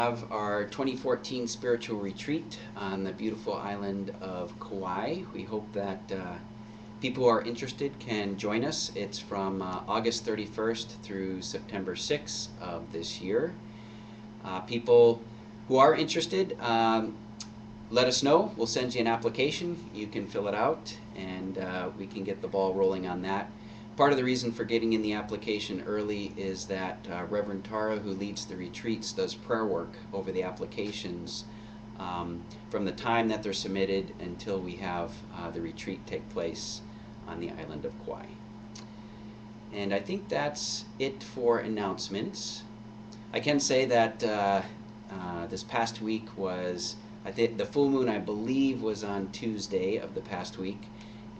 Have our 2014 spiritual retreat on the beautiful island of Kauai. We hope that people who are interested can join us. It's from August 31st through September 6th of this year. People who are interested, let us know. We'll send you an application. You can fill it out and we can get the ball rolling on that. Part of the reason for getting in the application early is that Reverend Tara, who leads the retreats, does prayer work over the applications from the time that they're submitted until we have the retreat take place on the island of Kauai. And I think that's it for announcements. I can say that this past week was, I think the full moon, I believe, was on Tuesday of the past week,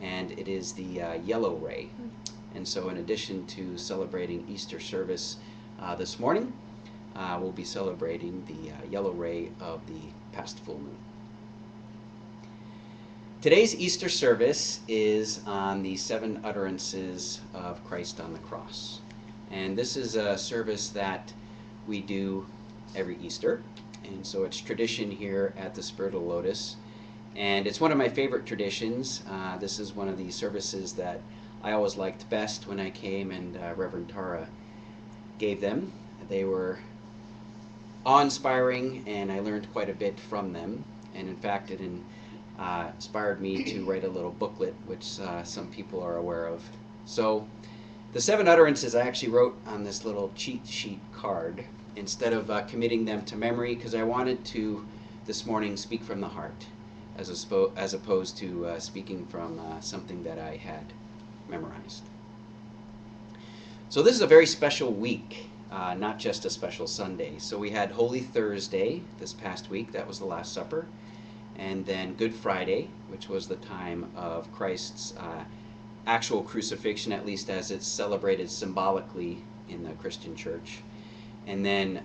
and it is the yellow ray. And so in addition to celebrating Easter service this morning, we'll be celebrating the yellow ray of the past full moon. Today's Easter service is on the 7 utterances of Christ on the cross. And this is a service that we do every Easter. And so it's tradition here at the Spirit of the Lotus. And it's one of my favorite traditions. This is one of the services that I always liked best when I came and Reverend Tara gave them. They were awe-inspiring and I learned quite a bit from them. And in fact, it inspired me to write a little booklet, which some people are aware of. So the 7 utterances I actually wrote on this little cheat sheet card instead of committing them to memory, because I wanted to this morning speak from the heart as opposed to speaking from something that I had memorized. So this is a very special week, not just a special Sunday. So we had Holy Thursday this past week, that was the Last Supper, and then Good Friday, which was the time of Christ's actual crucifixion, at least as it's celebrated symbolically in the Christian church. And then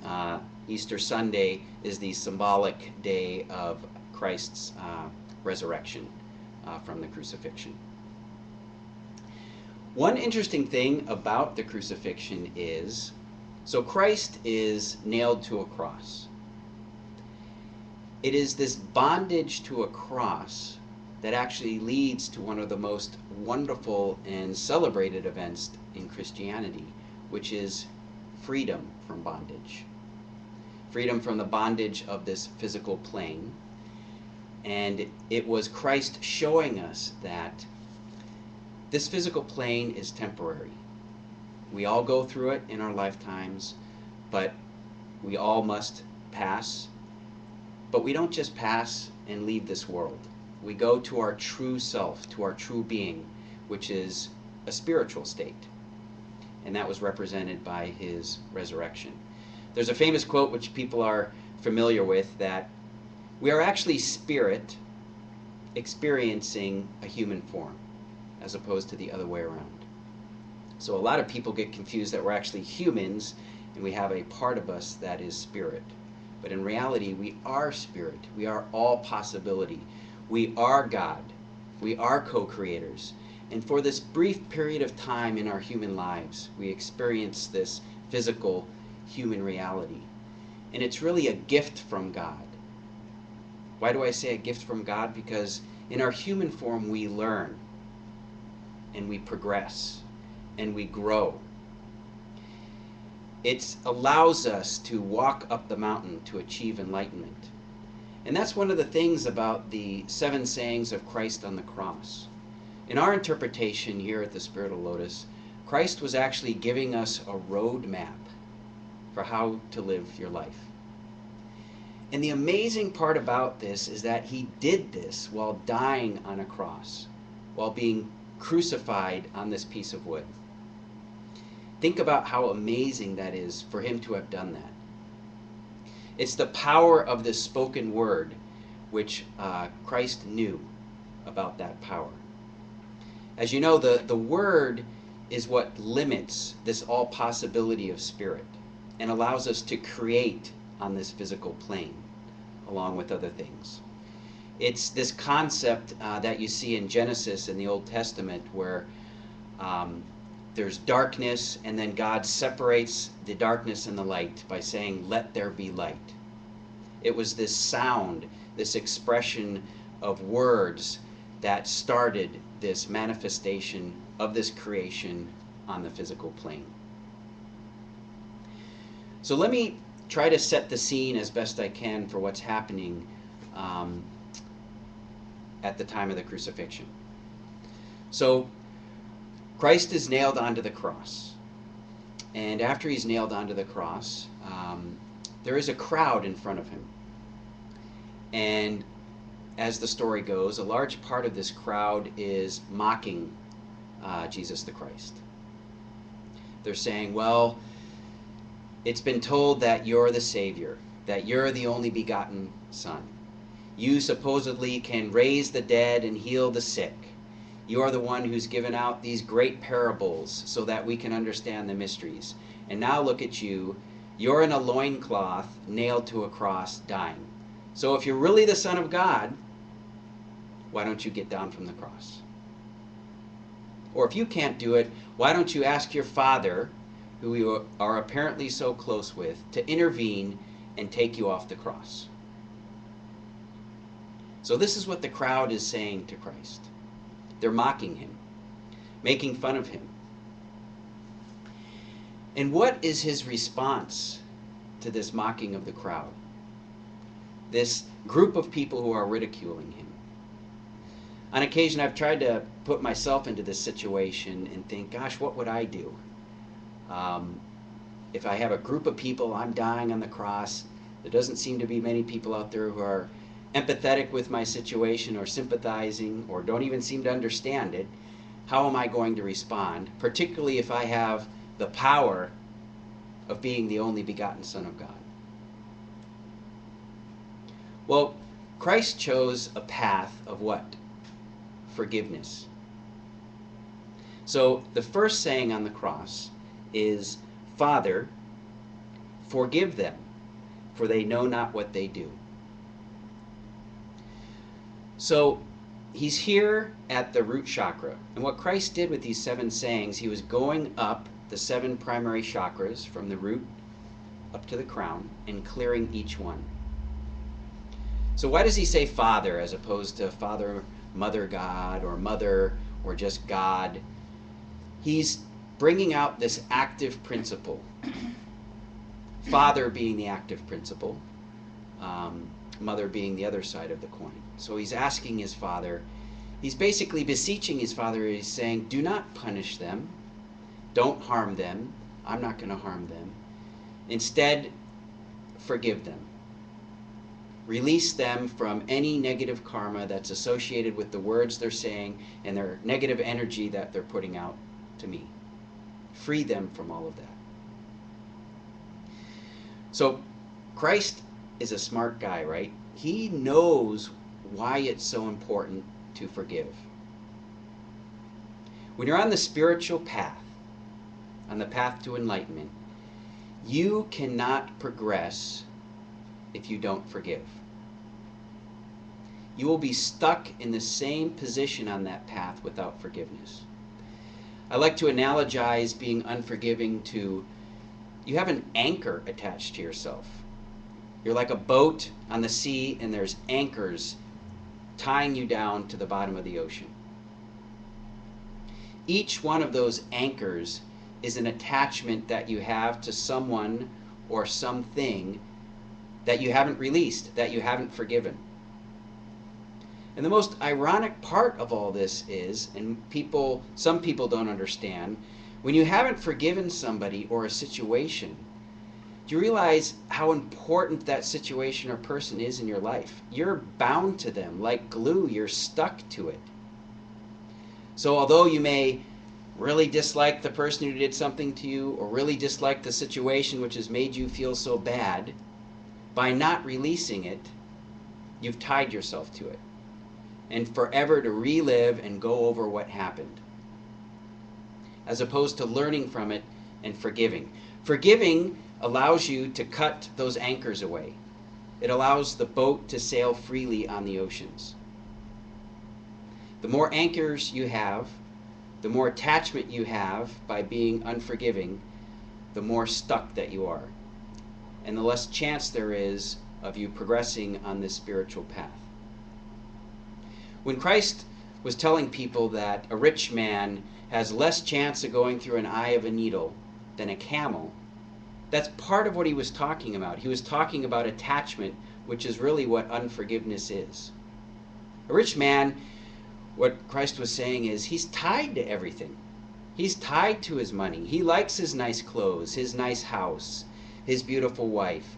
Easter Sunday is the symbolic day of Christ's resurrection from the crucifixion. One interesting thing about the crucifixion is, so Christ is nailed to a cross. It is this bondage to a cross that actually leads to one of the most wonderful and celebrated events in Christianity, which is freedom from bondage. Freedom from the bondage of this physical plane. And it was Christ showing us that this physical plane is temporary. We all go through it in our lifetimes, but we all must pass. But we don't just pass and leave this world. We go to our true self, to our true being, which is a spiritual state. And that was represented by his resurrection. There's a famous quote which people are familiar with, that we are actually spirit experiencing a human form, as opposed to the other way around. So a lot of people get confused that we're actually humans and we have a part of us that is spirit. But in reality, we are spirit. We are all possibility. We are God. We are co-creators. And for this brief period of time in our human lives, we experience this physical human reality. And it's really a gift from God. Why do I say a gift from God? Because in our human form, we learn. And we progress, and we grow. It allows us to walk up the mountain to achieve enlightenment. And that's one of the things about the 7 sayings of Christ on the cross. In our interpretation here at the Spirit of Lotus, Christ was actually giving us a roadmap for how to live your life. And the amazing part about this is that he did this while dying on a cross, while being crucified on this piece of wood. Think about how amazing that is for him to have done that. It's the power of the spoken word, which Christ knew about that power. As you know, the word is what limits this all possibility of spirit and allows us to create on this physical plane, along with other things. It's this concept that you see in Genesis in the Old Testament where there's darkness and then God separates the darkness and the light by saying, "Let there be light." It was this sound, this expression of words that started this manifestation of this creation on the physical plane. So let me try to set the scene as best I can for what's happening at the time of the crucifixion. So Christ is nailed onto the cross. And after he's nailed onto the cross, there is a crowd in front of him. And as the story goes, a large part of this crowd is mocking Jesus the Christ. They're saying, well, it's been told that you're the Savior, that you're the only begotten Son. You supposedly can raise the dead and heal the sick. You are the one who's given out these great parables so that we can understand the mysteries. And now look at you. You're in a loincloth, nailed to a cross, dying. So if you're really the Son of God, why don't you get down from the cross? Or if you can't do it, why don't you ask your Father, who you are apparently so close with, to intervene and take you off the cross? So this is what the crowd is saying to Christ. They're mocking him, making fun of him. And what is his response to this mocking of the crowd? This group of people who are ridiculing him. On occasion, I've tried to put myself into this situation and think, gosh, what would I do? If I have a group of people, I'm dying on the cross, there doesn't seem to be many people out there who are empathetic with my situation or sympathizing or don't even seem to understand it. How am I going to respond, particularly if I have the power of being the only begotten Son of God? Well, Christ chose a path of what? Forgiveness. So the first saying on the cross is, Father, forgive them, for they know not what they do. So he's here at the root chakra. And what Christ did with these 7 sayings, he was going up the 7 primary chakras from the root up to the crown and clearing each one. So why does he say Father as opposed to Father, Mother God, or Mother, or just God? He's bringing out this active principle. Father being the active principle, Mother being the other side of the coin. So he's asking his Father, he's basically beseeching his Father, he's saying, do not punish them, don't harm them, I'm not going to harm them. Instead, forgive them. Release them from any negative karma that's associated with the words they're saying and their negative energy that they're putting out to me. Free them from all of that. So Christ is a smart guy, right? He knows why it's so important to forgive. When you're on the spiritual path, on the path to enlightenment, you cannot progress if you don't forgive. You will be stuck in the same position on that path without forgiveness. I like to analogize being unforgiving to, you have an anchor attached to yourself. You're like a boat on the sea and there's anchors tying you down to the bottom of the ocean. Each one of those anchors is an attachment that you have to someone or something that you haven't released, that you haven't forgiven. And the most ironic part of all this is, and some people don't understand, when you haven't forgiven somebody or a situation, do you realize how important that situation or person is in your life? You're bound to them like glue. You're stuck to it. So although you may really dislike the person who did something to you or really dislike the situation which has made you feel so bad, by not releasing it, you've tied yourself to it. And forever to relive and go over what happened. As opposed to learning from it and forgiving. Forgiving allows you to cut those anchors away. It allows the boat to sail freely on the oceans. The more anchors you have, the more attachment you have by being unforgiving, the more stuck that you are. And the less chance there is of you progressing on this spiritual path. When Christ was telling people that a rich man has less chance of going through an eye of a needle than a camel, that's part of what he was talking about. He was talking about attachment, which is really what unforgiveness is. A rich man, what Christ was saying is, he's tied to everything. He's tied to his money. He likes his nice clothes, his nice house, his beautiful wife.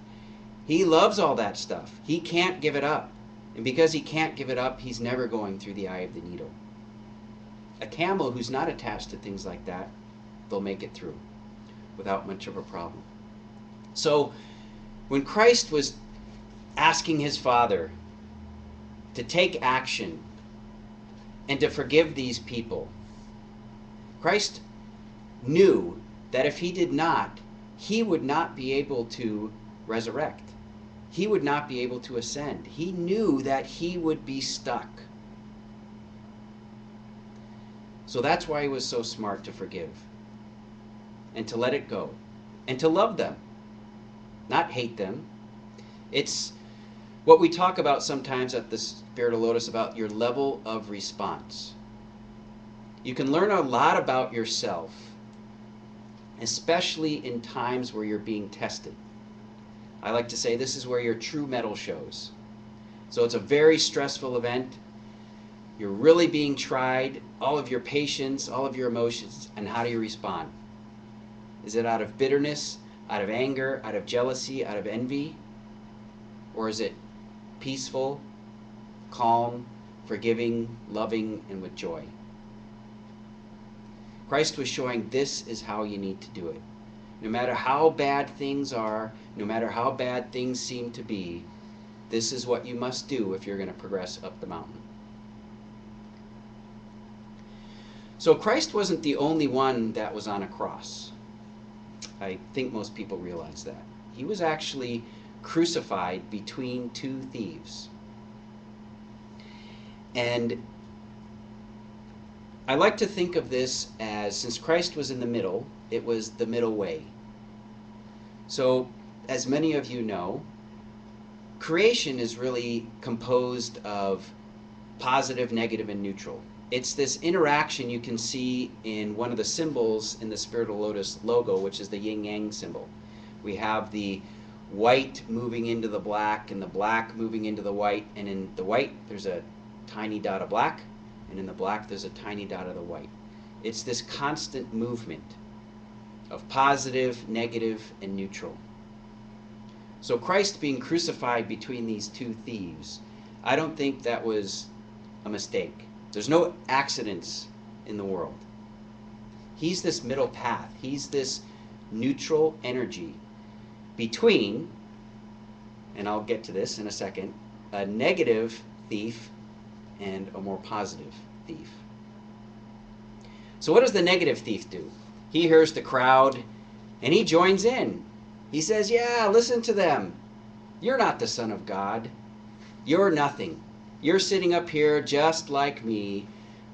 He loves all that stuff. He can't give it up. And because he can't give it up, he's never going through the eye of the needle. A camel who's not attached to things like that, they'll make it through without much of a problem. So when Christ was asking his Father to take action and to forgive these people, Christ knew that if he did not, he would not be able to resurrect. He would not be able to ascend. He knew that he would be stuck. So that's why he was so smart to forgive and to let it go and to love them, not hate them. It's what we talk about sometimes at the Spirit of Lotus about your level of response. You can learn a lot about yourself, especially in times where you're being tested. I like to say this is where your true mettle shows. So it's a very stressful event. You're really being tried, all of your patience, all of your emotions, and how do you respond? Is it out of bitterness, out of anger, out of jealousy, out of envy? Or is it peaceful, calm, forgiving, loving, and with joy? Christ was showing this is how you need to do it. No matter how bad things are, no matter how bad things seem to be, this is what you must do if you're going to progress up the mountain. So Christ wasn't the only one that was on a cross. I think most people realize that. He was actually crucified between two thieves. And I like to think of this as, since Christ was in the middle, it was the middle way. So, as many of you know, creation is really composed of positive, negative, and neutral. It's this interaction you can see in one of the symbols in the Spirit of Lotus logo, which is the yin-yang symbol. We have the white moving into the black and the black moving into the white, and in the white there's a tiny dot of black, and in the black there's a tiny dot of the white. It's this constant movement of positive, negative, and neutral. So Christ being crucified between these two thieves, I don't think that was a mistake. There's no accidents in the world. He's this middle path. He's this neutral energy between, and I'll get to this in a second, a negative thief and a more positive thief. So what does the negative thief do? He hears the crowd and he joins in. He says, yeah, listen to them. You're not the Son of God. You're nothing. You're sitting up here just like me,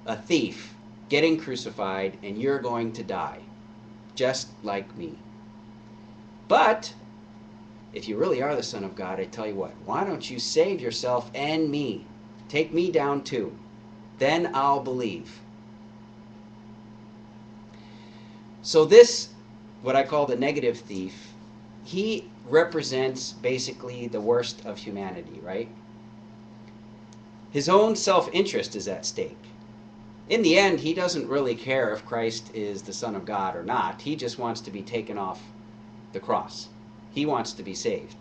a thief, getting crucified, and you're going to die, just like me. But if you really are the Son of God, I tell you what, why don't you save yourself and me? Take me down too. Then I'll believe. So this, what I call the negative thief, he represents basically the worst of humanity, right? His own self-interest is at stake. In the end, he doesn't really care if Christ is the Son of God or not. He just wants to be taken off the cross. He wants to be saved.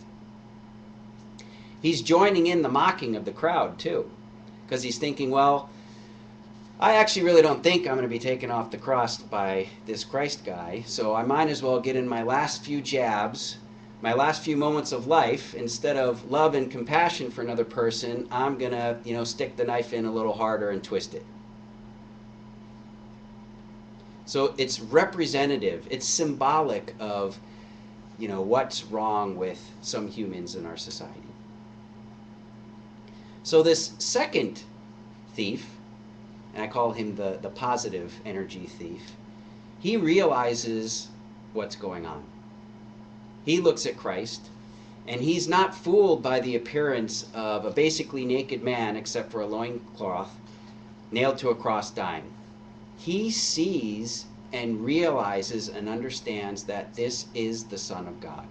He's joining in the mocking of the crowd too, because he's thinking, well, I actually really don't think I'm going to be taken off the cross by this Christ guy, so I might as well get in my last few jabs, my last few moments of life. Instead of love and compassion for another person, I'm going to, stick the knife in a little harder and twist it. So it's representative, it's symbolic of, what's wrong with some humans in our society. So this second thief, and I call him the positive energy thief, he realizes what's going on. He looks at Christ, And he's not fooled by the appearance of a basically naked man except for a loincloth nailed to a cross dying. He sees and realizes and understands that this is the Son of God.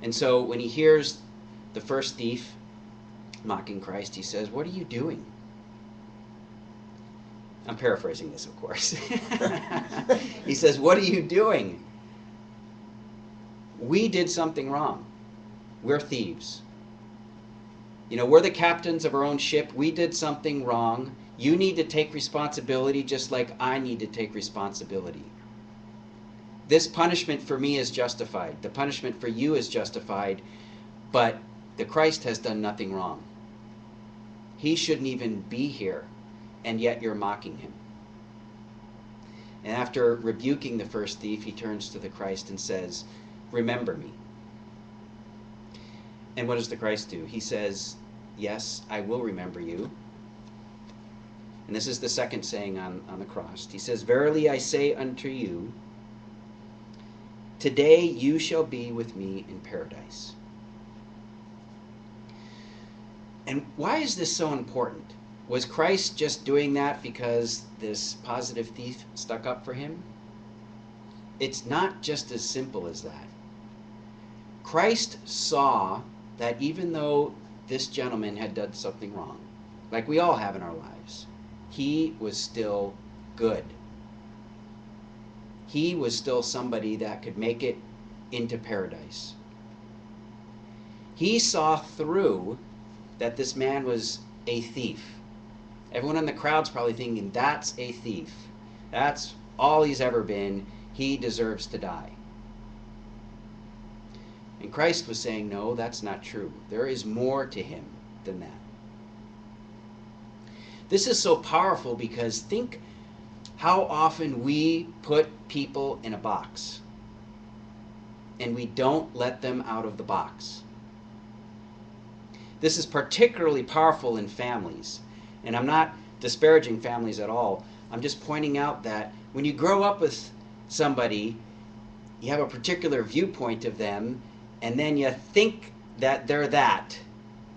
And so when he hears the first thief mocking Christ, he says, "What are you doing?" I'm paraphrasing this, of course. He says, "What are you doing? We did something wrong. We're thieves. You know, we're the captains of our own ship. We did something wrong. You need to take responsibility just like I need to take responsibility. This punishment for me is justified. The punishment for you is justified, but the Christ has done nothing wrong. He shouldn't even be here, and yet you're mocking him." And after rebuking the first thief, he turns to the Christ and says, "Remember me." And what does the Christ do? He says, "Yes, I will remember you." And this is the second saying on the cross. He says, "Verily I say unto you, today you shall be with me in paradise." And why is this so important? Was Christ just doing that because this positive thief stuck up for him? It's not just as simple as that. Christ saw that even though this gentleman had done something wrong, like we all have in our lives, he was still good. He was still somebody that could make it into paradise. He saw through that this man was a thief. Everyone in the crowd's probably thinking, that's a thief. That's all he's ever been. He deserves to die. And Christ was saying, no, that's not true. There is more to him than that. This is so powerful because think how often we put people in a box and we don't let them out of the box. This is particularly powerful in families. And I'm not disparaging families at all. I'm just pointing out that when you grow up with somebody, you have a particular viewpoint of them, and then you think that they're that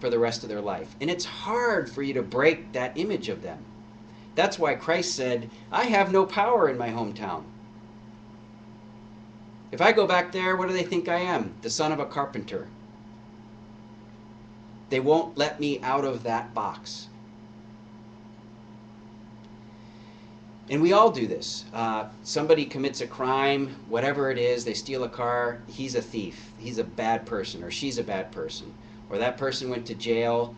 for the rest of their life. And it's hard for you to break that image of them. That's why Christ said, I have no power in my hometown. If I go back there, what do they think I am? The son of a carpenter. They won't let me out of that box. And we all do this. Somebody commits a crime, whatever it is, they steal a car, he's a thief. He's a bad person, or she's a bad person. Or that person went to jail.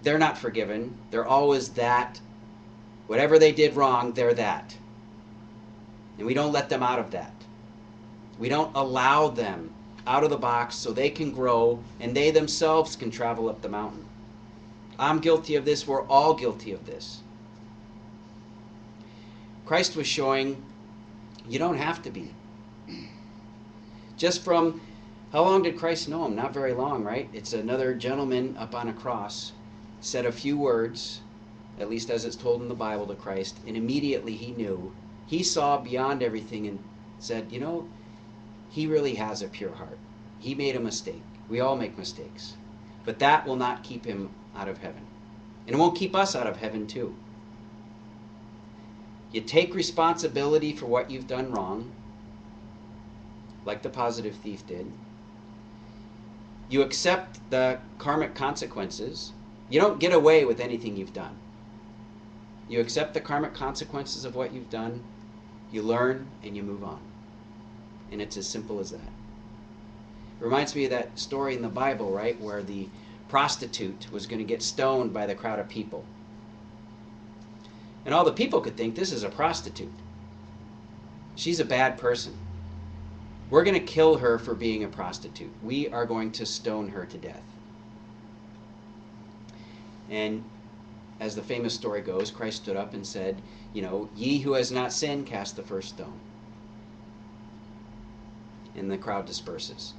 They're not forgiven. They're always that. Whatever they did wrong, they're that. And we don't let them out of that. We don't allow them out of the box so they can grow and they themselves can travel up the mountain. I'm guilty of this. We're all guilty of this. Christ was showing you don't have to be. Just from, how long did Christ know him? Not very long, right? It's another gentleman up on a cross, said a few words, at least as it's told in the Bible to Christ, and immediately he knew. He saw beyond everything and said, you know, he really has a pure heart. He made a mistake. We all make mistakes. But that will not keep him out of heaven. And it won't keep us out of heaven too. You take responsibility for what you've done wrong, like the positive thief did. You accept the karmic consequences. You don't get away with anything you've done. You accept the karmic consequences of what you've done, you learn, and you move on. And it's as simple as that. It reminds me of that story in the Bible, right, where the prostitute was going to get stoned by the crowd of people. And all the people could think, this is a prostitute. She's a bad person. We're going to kill her for being a prostitute. We are going to stone her to death. And as the famous story goes, Christ stood up and said, you know, ye who has not sinned, cast the first stone. And the crowd disperses.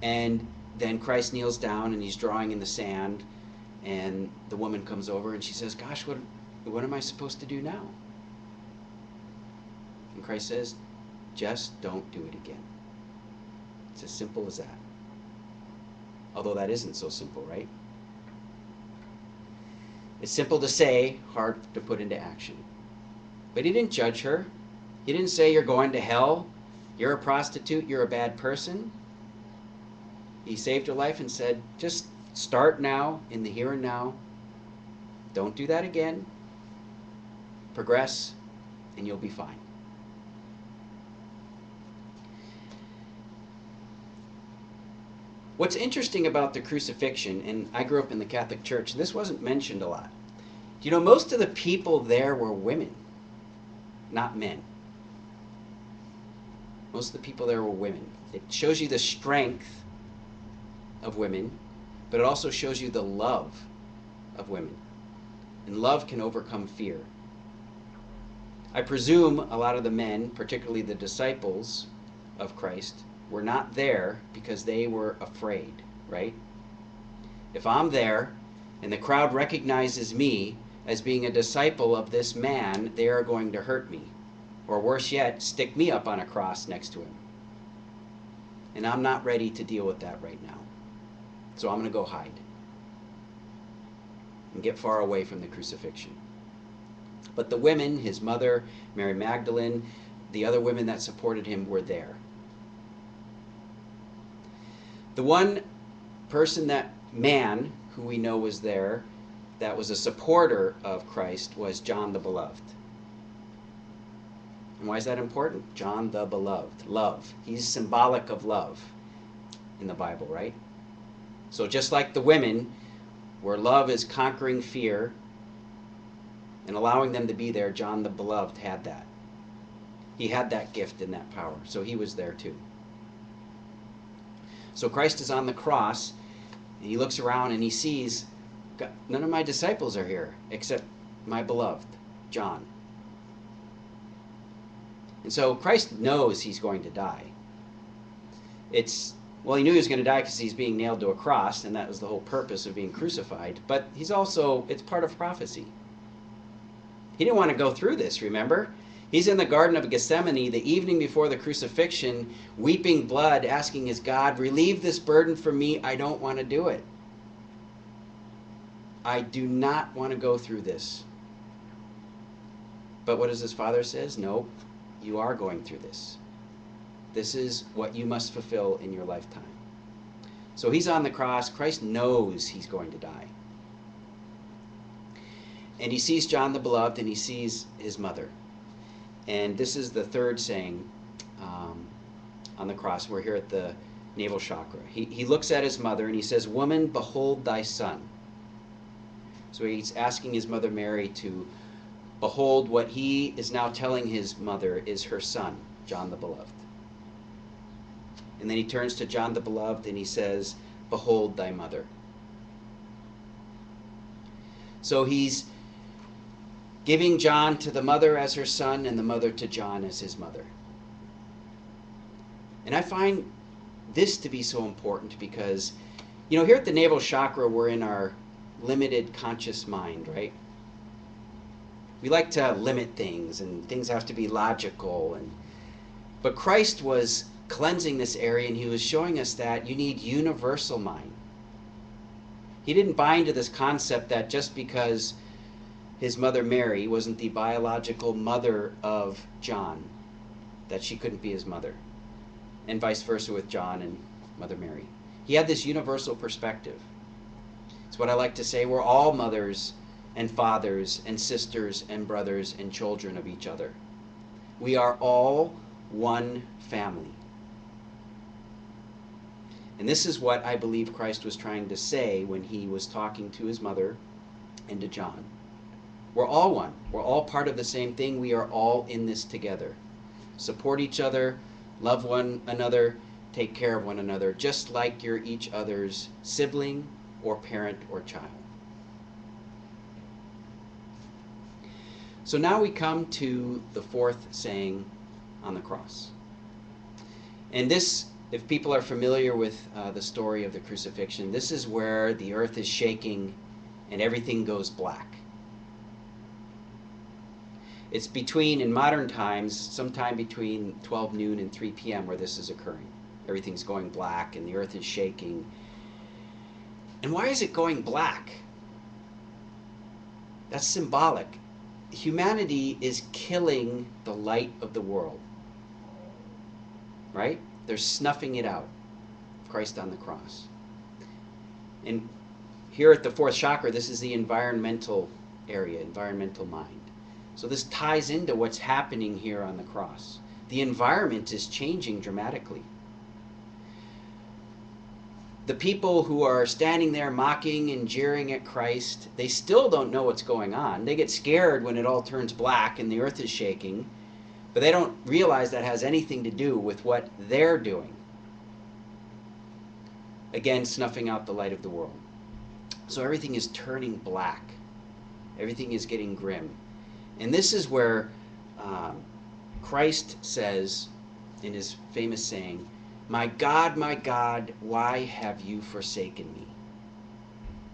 And then Christ kneels down and he's drawing in the sand, and the woman comes over and she says, gosh, what am I supposed to do now? And Christ says, just don't do it again. It's as simple as that. Although that isn't so simple, right? It's simple to say, hard to put into action. But he didn't judge her. He didn't say, you're going to hell, you're a prostitute, you're a bad person. He saved her life and said, just start now, in the here and now. Don't do that again. Progress, and you'll be fine. What's interesting about the crucifixion, and I grew up in the Catholic Church, and this wasn't mentioned a lot. You know, most of the people there were women, not men. Most of the people there were women. It shows you the strength of women, but it also shows you the love of women. And love can overcome fear. I presume a lot of the men, particularly the disciples of Christ, were not there because they were afraid, right? If I'm there and the crowd recognizes me as being a disciple of this man, they are going to hurt me. Or worse yet, stick me up on a cross next to him. And I'm not ready to deal with that right now. So I'm going to go hide and get far away from the crucifixion. But the women, his mother, Mary Magdalene, the other women that supported him were there. The one person, that man who we know was there, that was a supporter of Christ, was John the Beloved. And why is that important? John the Beloved. Love. He's symbolic of love in the Bible, right? So just like the women, where love is conquering fear and allowing them to be there, John the Beloved had that. He had that gift and that power. So he was there too. So Christ is on the cross, and he looks around and he sees, none of my disciples are here except my beloved, John. And so Christ knows he's going to die. Well, he knew he was going to die because he's being nailed to a cross, and that was the whole purpose of being crucified. But it's part of prophecy. He didn't want to go through this, remember? He's in the Garden of Gethsemane the evening before the crucifixion, weeping blood, asking his God, relieve this burden from me. I don't want to do it. I do not want to go through this. But what does his Father says? No, you are going through this. This is what you must fulfill in your lifetime. So he's on the cross. Christ knows he's going to die. And he sees John the Beloved, and he sees his mother. And this is the third saying on the cross. We're here at the navel chakra. He looks at his mother and he says, "Woman, behold thy son." So he's asking his mother Mary to behold what he is now telling his mother is her son, John the Beloved. And then he turns to John the Beloved and he says, "Behold thy mother." So he's giving John to the mother as her son and the mother to John as his mother. And I find this to be so important because, you know, here at the navel chakra, we're in our limited conscious mind, right? We like to limit things, and things have to be logical. But Christ was cleansing this area, and he was showing us that you need universal mind. He didn't buy into this concept that just because his mother Mary wasn't the biological mother of John, that she couldn't be his mother, and vice versa with John and Mother Mary. He had this universal perspective. It's what I like to say, we're all mothers and fathers and sisters and brothers and children of each other. We are all one family. And this is what I believe Christ was trying to say when he was talking to his mother and to John. We're all one. We're all part of the same thing. We are all in this together. Support each other, love one another, take care of one another, just like you're each other's sibling or parent or child. So now we come to the fourth saying on the cross. And this, if people are familiar with the story of the crucifixion, this is where the earth is shaking and everything goes black. It's in modern times, sometime between 12 noon and 3 p.m. where this is occurring. Everything's going black and the earth is shaking. And why is it going black? That's symbolic. Humanity is killing the light of the world. Right? They're snuffing it out. Christ on the cross. And here at the fourth chakra, this is the environmental area, environmental mind. So this ties into what's happening here on the cross. The environment is changing dramatically. The people who are standing there mocking and jeering at Christ, they still don't know what's going on. They get scared when it all turns black and the earth is shaking, but they don't realize that has anything to do with what they're doing. Again, snuffing out the light of the world. So everything is turning black. Everything is getting grim. And this is where Christ says in his famous saying, my God, why have you forsaken me?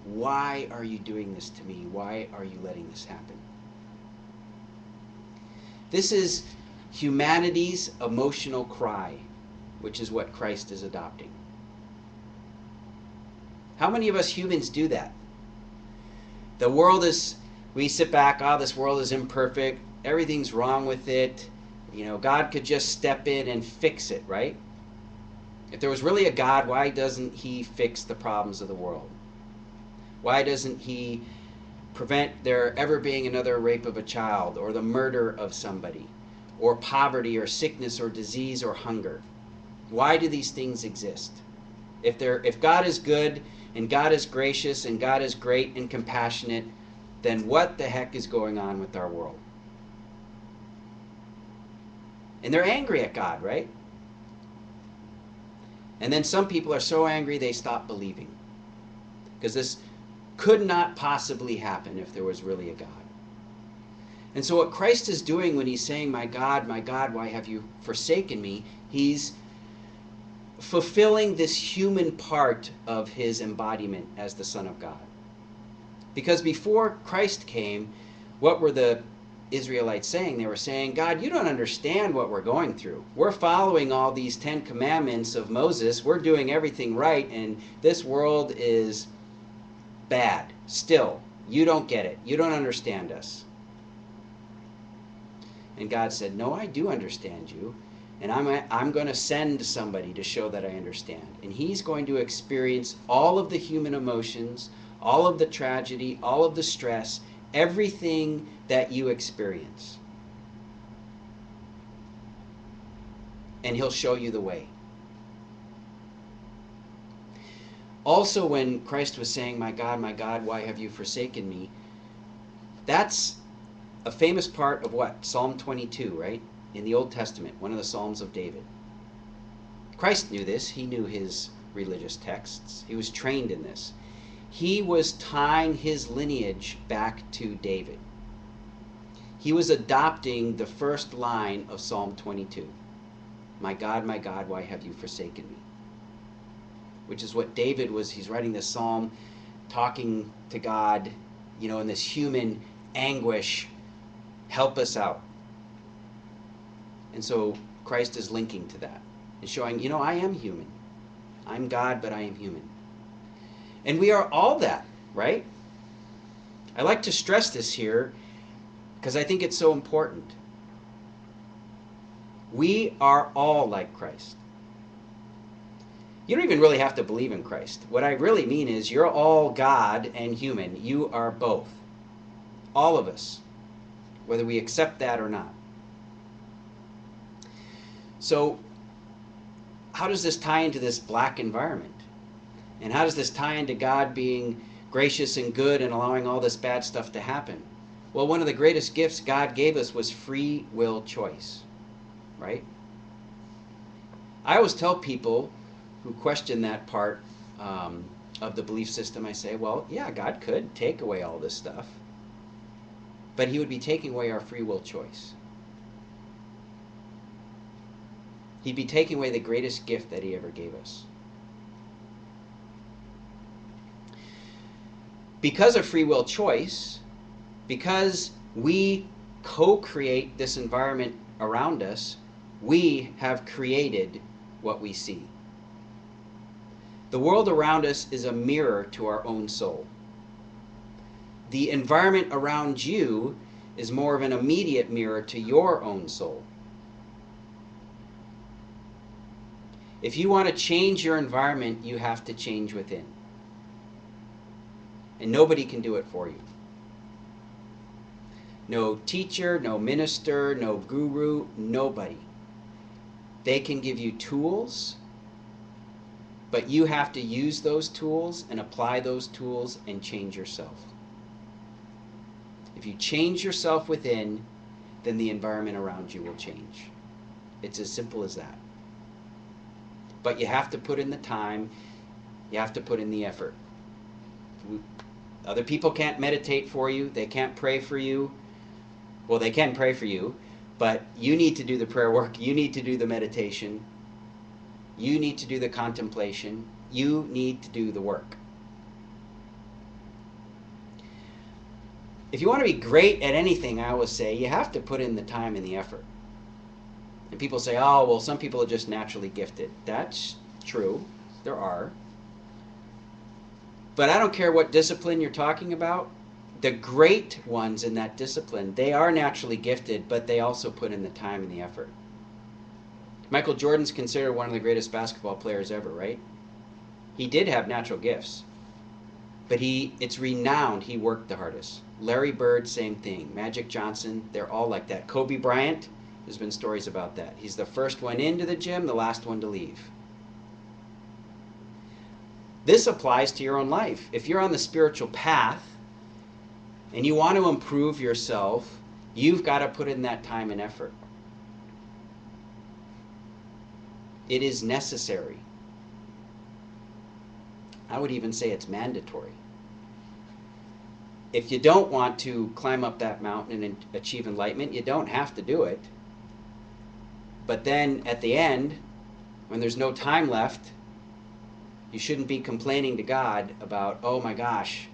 Why are you doing this to me? Why are you letting this happen? This is humanity's emotional cry, which is what Christ is adopting. How many of us humans do that? The world is, we sit back, oh, this world is imperfect, everything's wrong with it. You know, God could just step in and fix it, right? If there was really a God, why doesn't he fix the problems of the world? Why doesn't he prevent there ever being another rape of a child, or the murder of somebody, or poverty, or sickness, or disease, or hunger? Why do these things exist? If God is good, and God is gracious, and God is great and compassionate, then what the heck is going on with our world? And they're angry at God, right? And then some people are so angry they stop believing. Because this could not possibly happen if there was really a God. And so what Christ is doing when he's saying, my God, why have you forsaken me? He's fulfilling this human part of his embodiment as the Son of God. Because before Christ came, what were the Israelites saying? They were saying, God, you don't understand what we're going through. We're following all these 10 commandments of Moses. We're doing everything right, and this world is bad. Still, you don't get it. You don't understand us. And God said, no, I do understand you. And I'm going to send somebody to show that I understand. And he's going to experience all of the human emotions, all of the tragedy, all of the stress, everything that you experience. And he'll show you the way. Also, when Christ was saying, my God, why have you forsaken me? That's a famous part of what? Psalm 22, right? In the Old Testament, one of the Psalms of David. Christ knew this. He knew his religious texts. He was trained in this. He was tying his lineage back to David. He was adopting the first line of Psalm 22. My God, why have you forsaken me? Which is what David was, he's writing this psalm, talking to God, in this human anguish, help us out. And so Christ is linking to that and showing, I am human. I'm God, but I am human. And we are all that, right? I like to stress this here because I think it's so important. We are all like Christ. You don't even really have to believe in Christ. What I really mean is you're all God and human. You are both. All of us, whether we accept that or not. So how does this tie into this black environment? And how does this tie into God being gracious and good and allowing all this bad stuff to happen? Well, one of the greatest gifts God gave us was free will choice, right? I always tell people who question that part of the belief system, I say, well, yeah, God could take away all this stuff, but he would be taking away our free will choice. He'd be taking away the greatest gift that he ever gave us. Because of free will choice, because we co-create this environment around us, we have created what we see. The world around us is a mirror to our own soul. The environment around you is more of an immediate mirror to your own soul. If you want to change your environment, you have to change within. And nobody can do it for you. No teacher, no minister, no guru, nobody. They can give you tools, but you have to use those tools and apply those tools and change yourself. If you change yourself within, then the environment around you will change. It's as simple as that. But you have to put in the time, you have to put in the effort. Other people can't meditate for you, they can't pray for you. Well, they can pray for you, but you need to do the prayer work, you need to do the meditation, you need to do the contemplation, you need to do the work. If you want to be great at anything, I always say, you have to put in the time and the effort. And people say, oh, well, some people are just naturally gifted. That's true. There are. But I don't care what discipline you're talking about. The great ones in that discipline, they are naturally gifted, but they also put in the time and the effort. Michael Jordan's considered one of the greatest basketball players ever, right? He did have natural gifts, but it's renowned he worked the hardest. Larry Bird, same thing. Magic Johnson, they're all like that. Kobe Bryant, there's been stories about that. He's the first one into the gym, the last one to leave. This applies to your own life. If you're on the spiritual path and you want to improve yourself, you've got to put in that time and effort. It is necessary. I would even say it's mandatory. If you don't want to climb up that mountain and achieve enlightenment, you don't have to do it. But then at the end, when there's no time left, you shouldn't be complaining to God about, oh my gosh,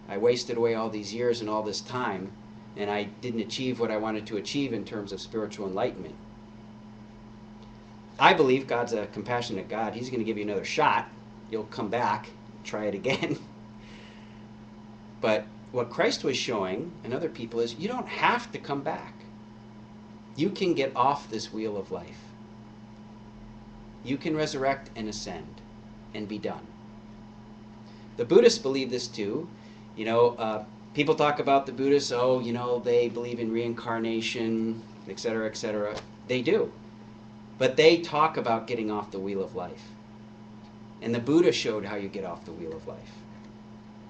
I wasted away all these years and all this time, and I didn't achieve what I wanted to achieve in terms of spiritual enlightenment. I believe God's a compassionate God. He's going to give you another shot. You'll come back, try it again. But what Christ was showing, and other people, is you don't have to come back. You can get off this wheel of life. You can resurrect and ascend and be done. The Buddhists believe this too. You know, people talk about the Buddhists, oh, you know, they believe in reincarnation, etc., etc. They do. But they talk about getting off the wheel of life. And the Buddha showed how you get off the wheel of life.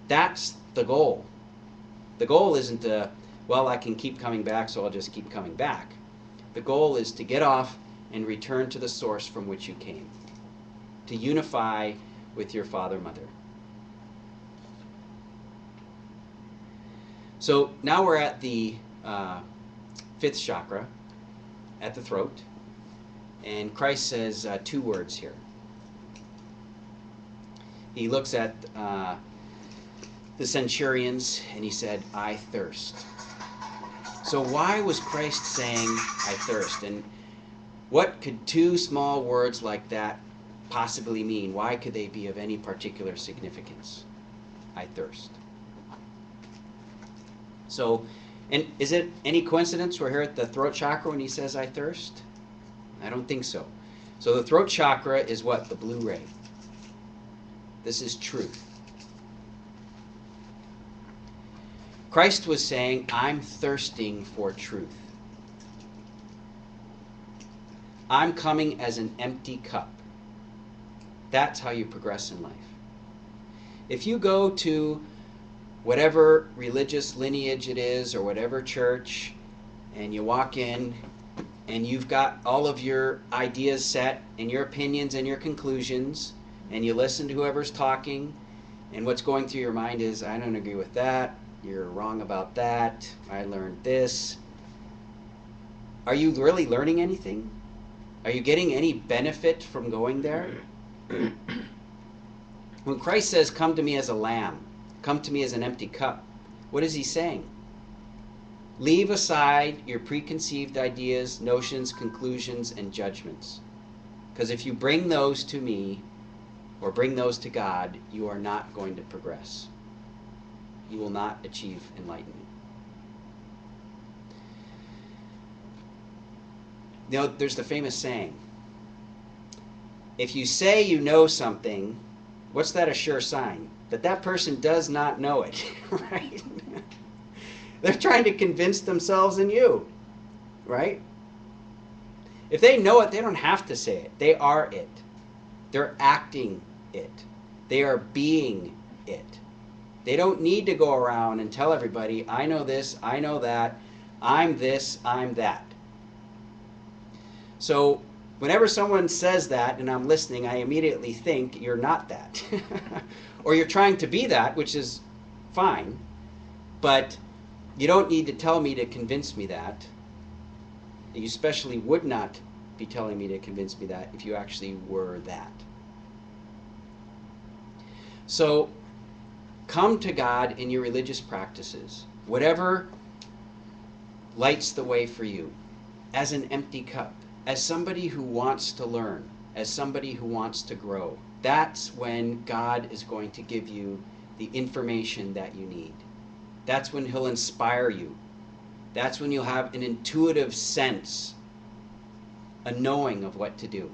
That's the goal. The goal isn't to, well, I can keep coming back, so I'll just keep coming back. The goal is to get off and return to the source from which you came. To unify with your father, mother. So now we're at the fifth chakra, at the throat. And Christ says two words here. He looks at the centurions and he said, I thirst. So why was Christ saying, I thirst? And what could two small words like that possibly mean? Why could they be of any particular significance? I thirst. So, and is it any coincidence we're here at the throat chakra when he says, I thirst? I don't think so. So the throat chakra is what? The blue ray. This is truth. Christ was saying, I'm thirsting for truth. I'm coming as an empty cup. That's how you progress in life. If you go to whatever religious lineage it is or whatever church, and you walk in and you've got all of your ideas set and your opinions and your conclusions, and you listen to whoever's talking, and what's going through your mind is, I don't agree with that, you're wrong about that, I learned this. Are you really learning anything? Are you getting any benefit from going there? When Christ says, come to me as a lamb, come to me as an empty cup, what is he saying? Leave aside your preconceived ideas, notions, conclusions, and judgments. Because if you bring those to me, or bring those to God, you are not going to progress. You will not achieve enlightenment. You know, there's the famous saying, if you say you know something, what's that a sure sign? That that person does not know it, right? They're trying to convince themselves and you, right? If they know it, they don't have to say it. They are it. They're acting it. They are being it. They don't need to go around and tell everybody, I know this, I know that, I'm this, I'm that. So whenever someone says that and I'm listening, I immediately think you're not that. Or you're trying to be that, which is fine, but you don't need to tell me to convince me that. You especially would not be telling me to convince me that if you actually were that. So come to God in your religious practices, whatever lights the way for you, as an empty cup, as somebody who wants to learn, as somebody who wants to grow. That's when God is going to give you the information that you need. That's when He'll inspire you. That's when you'll have an intuitive sense, a knowing of what to do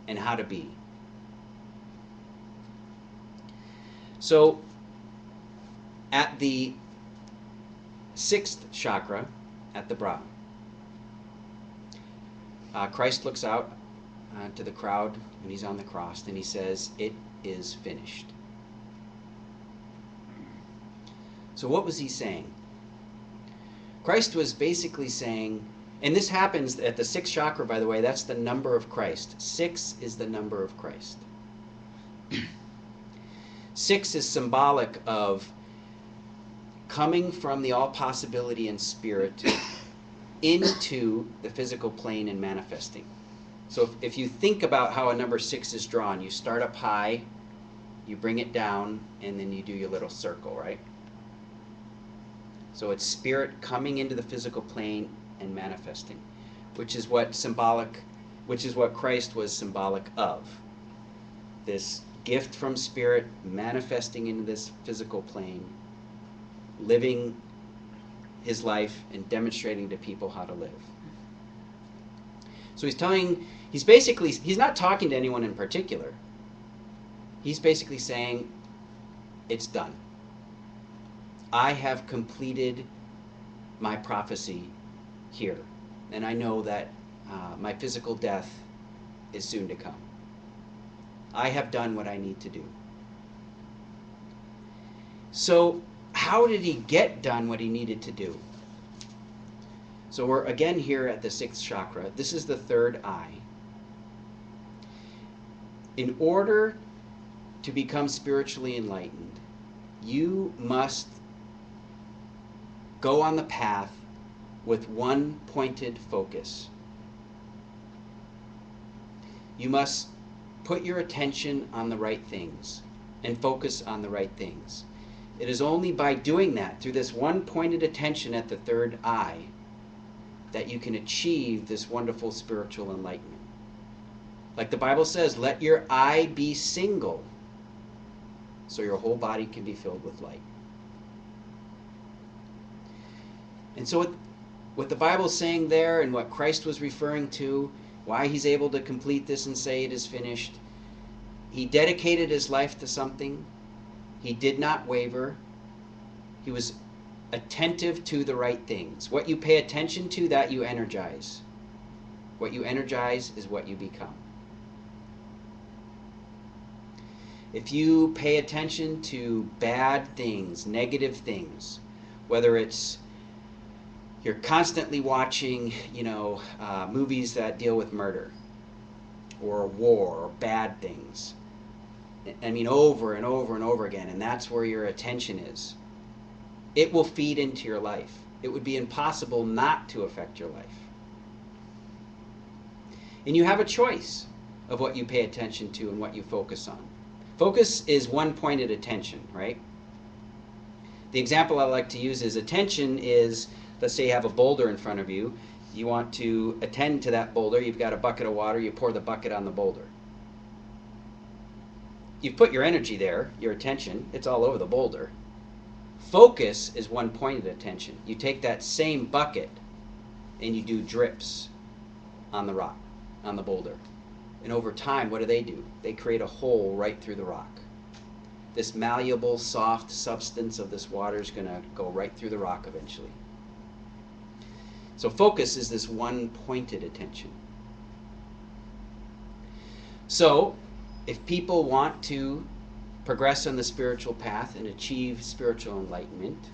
and how to be. So at the 6th chakra, at the brow, Christ looks out to the crowd when He's on the cross and He says, "It is finished." So what was He saying? Christ was basically saying, and this happens at the 6th chakra, by the way, that's the number of Christ. 6 is the number of Christ. 6 is symbolic of coming from the all possibility and spirit into the physical plane and manifesting. So if you think about how a number 6 is drawn, you start up high, you bring it down, and then you do your little circle, right? So it's spirit coming into the physical plane and manifesting, which is what Christ was symbolic of. This gift from spirit manifesting into this physical plane, living His life and demonstrating to people how to live. So he's not talking to anyone in particular. He's basically saying, it's done. I have completed my prophecy here, and I know that my physical death is soon to come. I have done what I need to do. So how did He get done what He needed to do? So we're again here at the 6th chakra. This is the third eye. In order to become spiritually enlightened, you must go on the path with one pointed focus. You must put your attention on the right things and focus on the right things. It is only by doing that, through this one pointed attention at the third eye, that you can achieve this wonderful spiritual enlightenment. Like the Bible says, let your eye be single, so your whole body can be filled with light. And so what the Bible's saying there, and what Christ was referring to, why He's able to complete this and say it is finished, He dedicated His life to something. He did not waver. He was attentive to the right things. What you pay attention to, that you energize. What you energize is what you become. If you pay attention to bad things, negative things, whether it's you're constantly watching, movies that deal with murder or war or bad things, over and over and over again, and that's where your attention is, it will feed into your life. It would be impossible not to affect your life. And you have a choice of what you pay attention to and what you focus on. Focus is one-pointed attention, right? The example I like to use is attention is, let's say you have a boulder in front of you. You want to attend to that boulder. You've got a bucket of water. You pour the bucket on the boulder. you've put your energy there, your attention, it's all over the boulder. Focus is one pointed attention. You take that same bucket and you do drips on the rock, on the boulder. And over time, what do? They create a hole right through the rock. This malleable, soft substance of this water is going to go right through the rock eventually. So focus is this one pointed attention. So if people want to progress on the spiritual path and achieve spiritual enlightenment,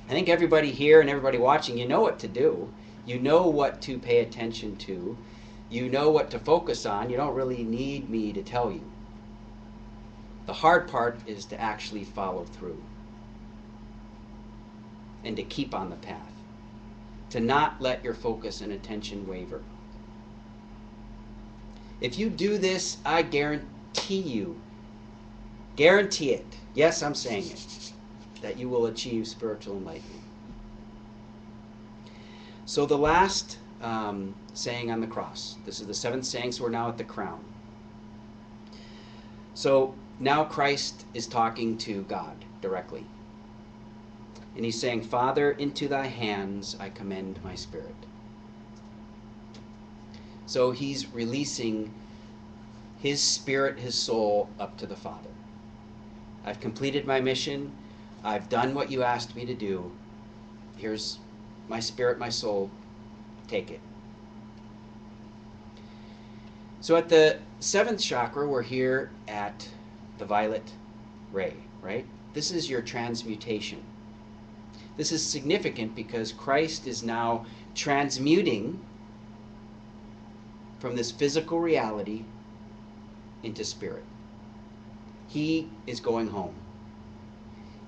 I think everybody here and everybody watching, you know what to do. You know what to pay attention to. You know what to focus on. You don't really need me to tell you. The hard part is to actually follow through and to keep on the path, to not let your focus and attention waver. If you do this, I guarantee it, yes, I'm saying it, that you will achieve spiritual enlightenment. So the last saying on the cross, this is the seventh saying, so we're now at the crown. So now Christ is talking to God directly. And he's saying, Father, into thy hands I commend my spirit. So he's releasing his spirit, his soul, up to the Father. I've completed my mission. I've done what you asked me to do. Here's my spirit, my soul. Take it. So at the seventh chakra, we're here at the violet ray, right? This is your transmutation. This is significant because Christ is now transmuting from this physical reality into spirit. He is going home.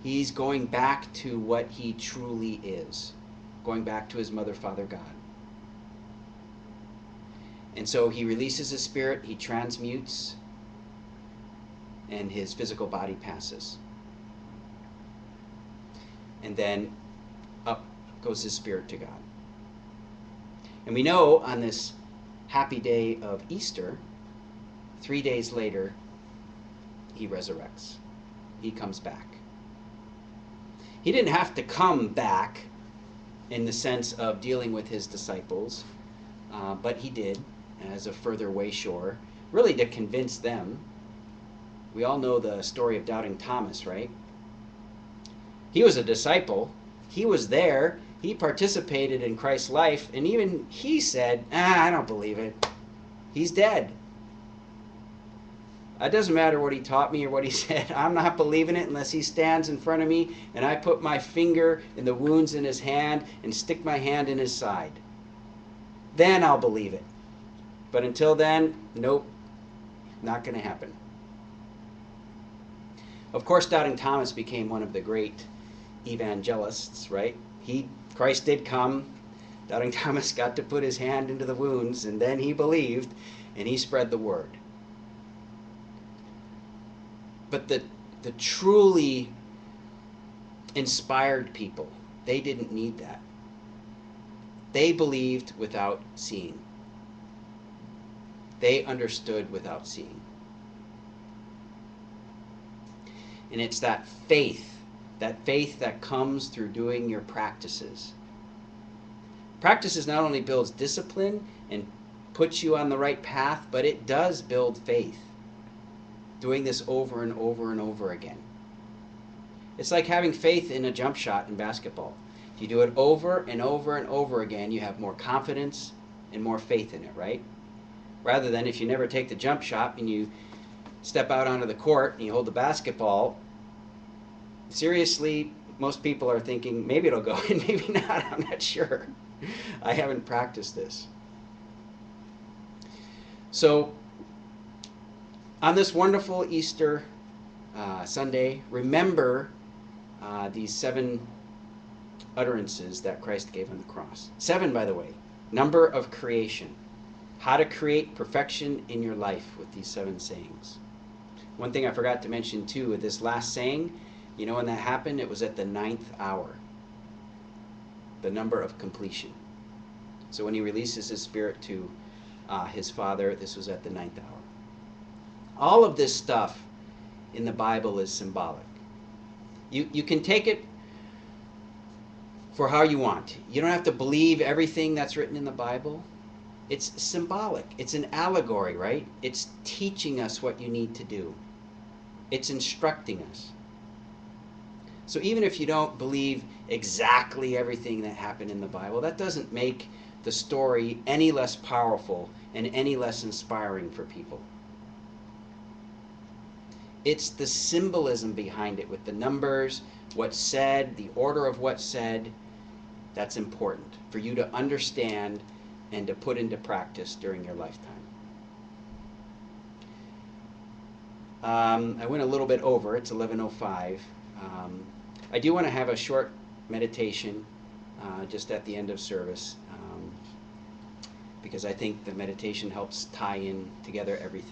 He's going back to what he truly is, going back to his mother, father, God. And so he releases his spirit, he transmutes, and his physical body passes. And then up goes his spirit to God. And we know on this happy day of Easter, 3 days later, he resurrects. He comes back. He didn't have to come back in the sense of dealing with his disciples, but he did as a further way shore, really to convince them. We all know the story of doubting Thomas, right? He was a disciple. He was there. He participated in Christ's life, and even he said, I don't believe it. He's dead. It doesn't matter what he taught me or what he said. I'm not believing it unless he stands in front of me and I put my finger in the wounds in his hand and stick my hand in his side. Then I'll believe it. But until then, nope, not going to happen. Of course, doubting Thomas became one of the great evangelists, right? Christ did come. Doubting Thomas got to put his hand into the wounds, and then he believed, and he spread the word. But the truly inspired people, they didn't need that. They believed without seeing. They understood without seeing. And it's that faith that comes through doing your practices. Practices not only builds discipline and puts you on the right path, but it does build faith. Doing this over and over and over again. It's like having faith in a jump shot in basketball. If you do it over and over and over again, you have more confidence and more faith in it, right? Rather than if you never take the jump shot and you step out onto the court and you hold the basketball, seriously, most people are thinking, maybe it'll go in, maybe not, I'm not sure. I haven't practiced this. So, on this wonderful Easter Sunday, remember these 7 utterances that Christ gave on the cross. 7, by the way, number of creation. How to create perfection in your life with these 7 sayings. One thing I forgot to mention too, with this last saying, you know when that happened? It was at the 9th hour. The number of completion. So when he releases his spirit to his Father, this was at the 9th hour. All of this stuff in the Bible is symbolic. You can take it for how you want. You don't have to believe everything that's written in the Bible. It's symbolic. It's an allegory, right? It's teaching us what you need to do. It's instructing us. So even if you don't believe exactly everything that happened in the Bible, that doesn't make the story any less powerful and any less inspiring for people. It's the symbolism behind it with the numbers, what's said, the order of what's said, that's important for you to understand and to put into practice during your lifetime. I went a little bit over. It's 11:05. I do want to have a short meditation just at the end of service because I think the meditation helps tie in together everything.